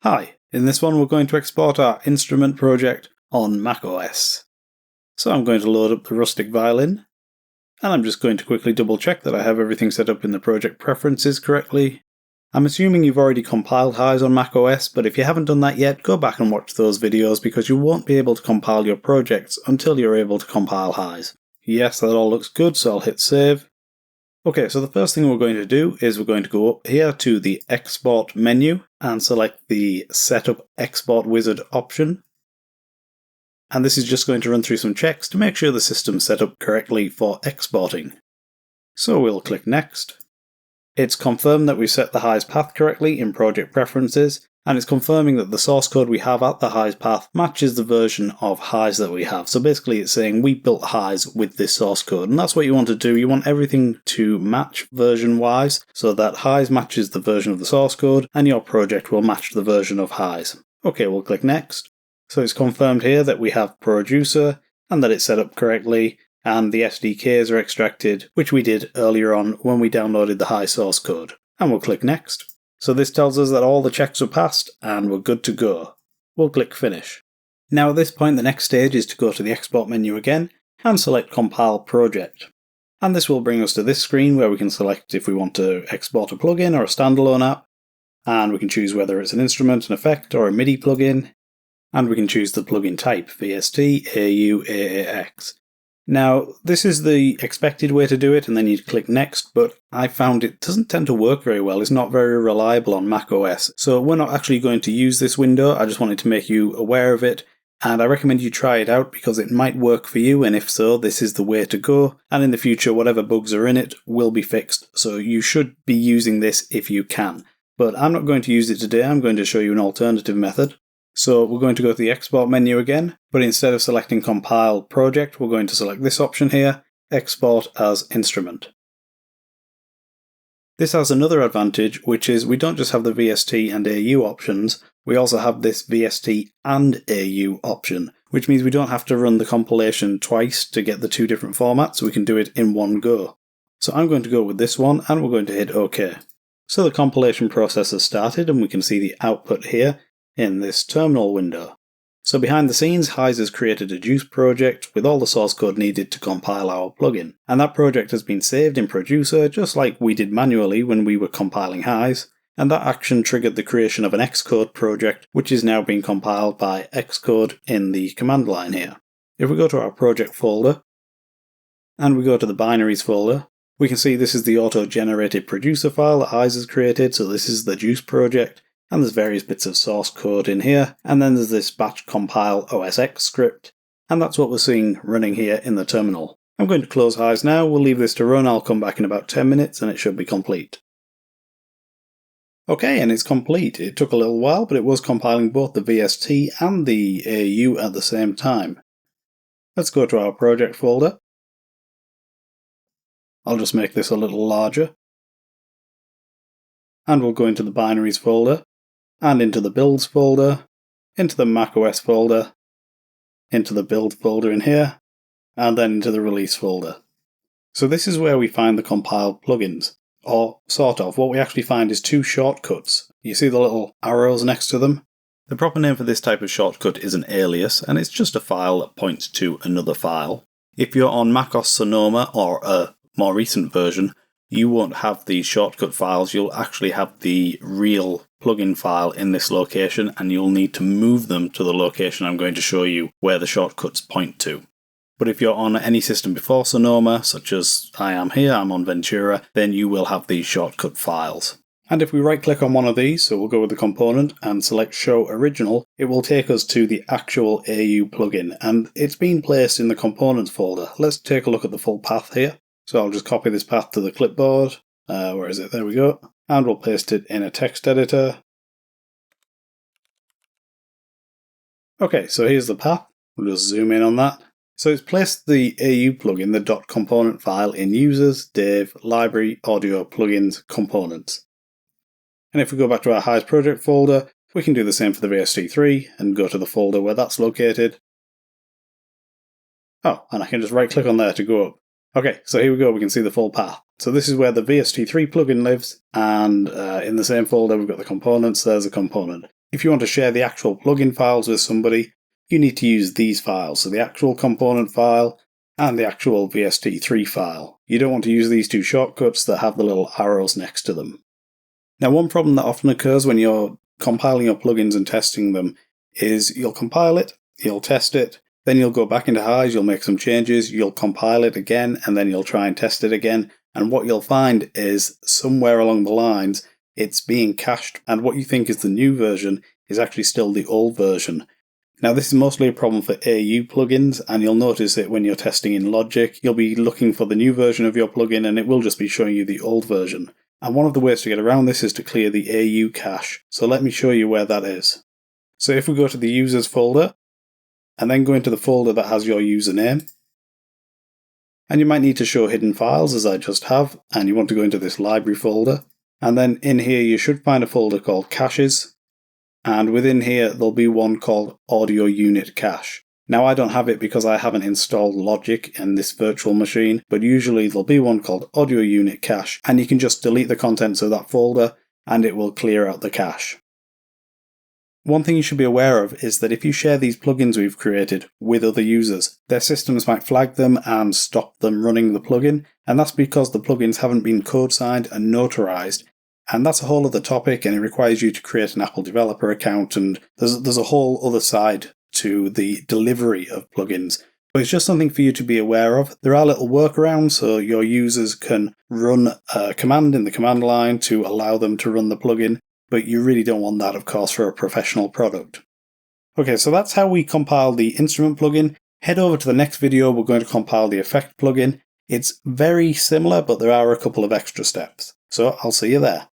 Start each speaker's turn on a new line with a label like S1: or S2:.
S1: Hi, in this one we're going to export our instrument project on macOS. So I'm going to load up the rustic violin, and I'm just going to quickly double check that I have everything set up in the project preferences correctly. I'm assuming you've already compiled HISE on macOS, but if you haven't done that yet, go back and watch those videos because you won't be able to compile your projects until you're able to compile HISE. Yes, that all looks good, so I'll hit save. Okay, so the first thing we're going to do is we're going to go up here to the Export menu and select the Setup Export Wizard option. And this is just going to run through some checks to make sure the system's set up correctly for exporting. So we'll click Next. It's confirmed that we set the HISE path correctly in Project Preferences, and it's confirming that the source code we have at the HISE path matches the version of HISE that we have. So basically it's saying we built HISE with this source code, and that's what you want to do. You want everything to match version-wise, so that HISE matches the version of the source code, and your project will match the version of HISE. Okay, we'll click Next. So it's confirmed here that we have Producer, and that it's set up correctly, and the SDKs are extracted, which we did earlier on when we downloaded the HISE source code. And we'll click Next. So this tells us that all the checks are passed, and we're good to go. We'll click Finish. Now at this point the next stage is to go to the Export menu again, and select Compile Project. And this will bring us to this screen where we can select if we want to export a plugin or a standalone app, and we can choose whether it's an instrument, an effect, or a MIDI plugin, and we can choose the plugin type, VST, AU, AAX. Now, this is the expected way to do it, and then you click Next, but I found it doesn't tend to work very well. It's not very reliable on macOS. So we're not actually going to use this window. I just wanted to make you aware of it, and I recommend you try it out because it might work for you, and if so, this is the way to go. And in the future, whatever bugs are in it will be fixed, so you should be using this if you can. But I'm not going to use it today. I'm going to show you an alternative method. So we're going to go to the Export menu again, but instead of selecting Compile Project, we're going to select this option here, Export as Instrument. This has another advantage, which is we don't just have the VST and AU options, we also have this VST and AU option, which means we don't have to run the compilation twice to get the two different formats, we can do it in one go. So I'm going to go with this one, and we're going to hit OK. So the compilation process has started, and we can see the output here in this terminal window. So behind the scenes, HISE has created a Juice project with all the source code needed to compile our plugin. And that project has been saved in Producer, just like we did manually when we were compiling HISE. And that action triggered the creation of an Xcode project, which is now being compiled by Xcode in the command line here. If we go to our project folder, and we go to the binaries folder, we can see this is the auto-generated Producer file that HISE has created, so this is the Juice project. And there's various bits of source code in here, and then there's this batch compile OSX script, and that's what we're seeing running here in the terminal. I'm going to close HISE now, we'll leave this to run, I'll come back in about 10 minutes and it should be complete. Okay, and it's complete. It took a little while, but it was compiling both the VST and the AU at the same time. Let's go to our project folder. I'll just make this a little larger. And we'll go into the binaries folder, and into the builds folder, into the macOS folder, into the build folder in here, and then into the release folder. So this is where we find the compiled plugins, or sort of. What we actually find is two shortcuts. You see the little arrows next to them? The proper name for this type of shortcut is an alias, and it's just a file that points to another file. If you're on macOS Sonoma or a more recent version, you won't have these shortcut files, you'll actually have the real plugin file in this location, and you'll need to move them to the location I'm going to show you where the shortcuts point to. But if you're on any system before Sonoma, such as I am here, I'm on Ventura, then you will have these shortcut files. And if we right click on one of these, so we'll go with the component and select Show Original, it will take us to the actual AU plugin, and it's been placed in the components folder. Let's take a look at the full path here. So I'll just copy this path to the clipboard. Where is it? There we go. And we'll paste it in a text editor. Okay, so here's the path. We'll just zoom in on that. So it's placed the AU plugin, the .component file, in Users, Dave, Library, Audio, Plugins, Components. And if we go back to our HISE project folder, we can do the same for the VST3 and go to the folder where that's located. Oh, and I can just right click on there to go up. Okay, so here we go, we can see the full path. So this is where the VST3 plugin lives, and in the same folder we've got the components, there's a component. If you want to share the actual plugin files with somebody, you need to use these files, so the actual component file and the actual VST3 file. You don't want to use these two shortcuts that have the little arrows next to them. Now, one problem that often occurs when you're compiling your plugins and testing them is you'll compile it, you'll test it, then you'll go back into HISE, you'll make some changes, you'll compile it again, and then you'll try and test it again. And what you'll find is somewhere along the lines, it's being cached, and what you think is the new version is actually still the old version. Now, this is mostly a problem for AU plugins, and you'll notice it when you're testing in Logic. You'll be looking for the new version of your plugin, and it will just be showing you the old version. And one of the ways to get around this is to clear the AU cache. So let me show you where that is. So if we go to the users folder, and then go into the folder that has your username, and you might need to show hidden files, as I just have, and you want to go into this library folder, and then in here you should find a folder called caches, and within here there'll be one called audio unit cache. Now I don't have it because I haven't installed Logic in this virtual machine, but usually there'll be one called audio unit cache, and you can just delete the contents of that folder and it will clear out the cache. One thing you should be aware of is that if you share these plugins we've created with other users, their systems might flag them and stop them running the plugin, and that's because the plugins haven't been code signed and notarized. And that's a whole other topic, and it requires you to create an Apple developer account, and there's a whole other side to the delivery of plugins. But it's just something for you to be aware of. There are little workarounds, so your users can run a command in the command line to allow them to run the plugin, but you really don't want that, of course, for a professional product. Okay, so that's how we compile the instrument plugin. Head over to the next video, we're going to compile the effect plugin. It's very similar, but there are a couple of extra steps. So I'll see you there.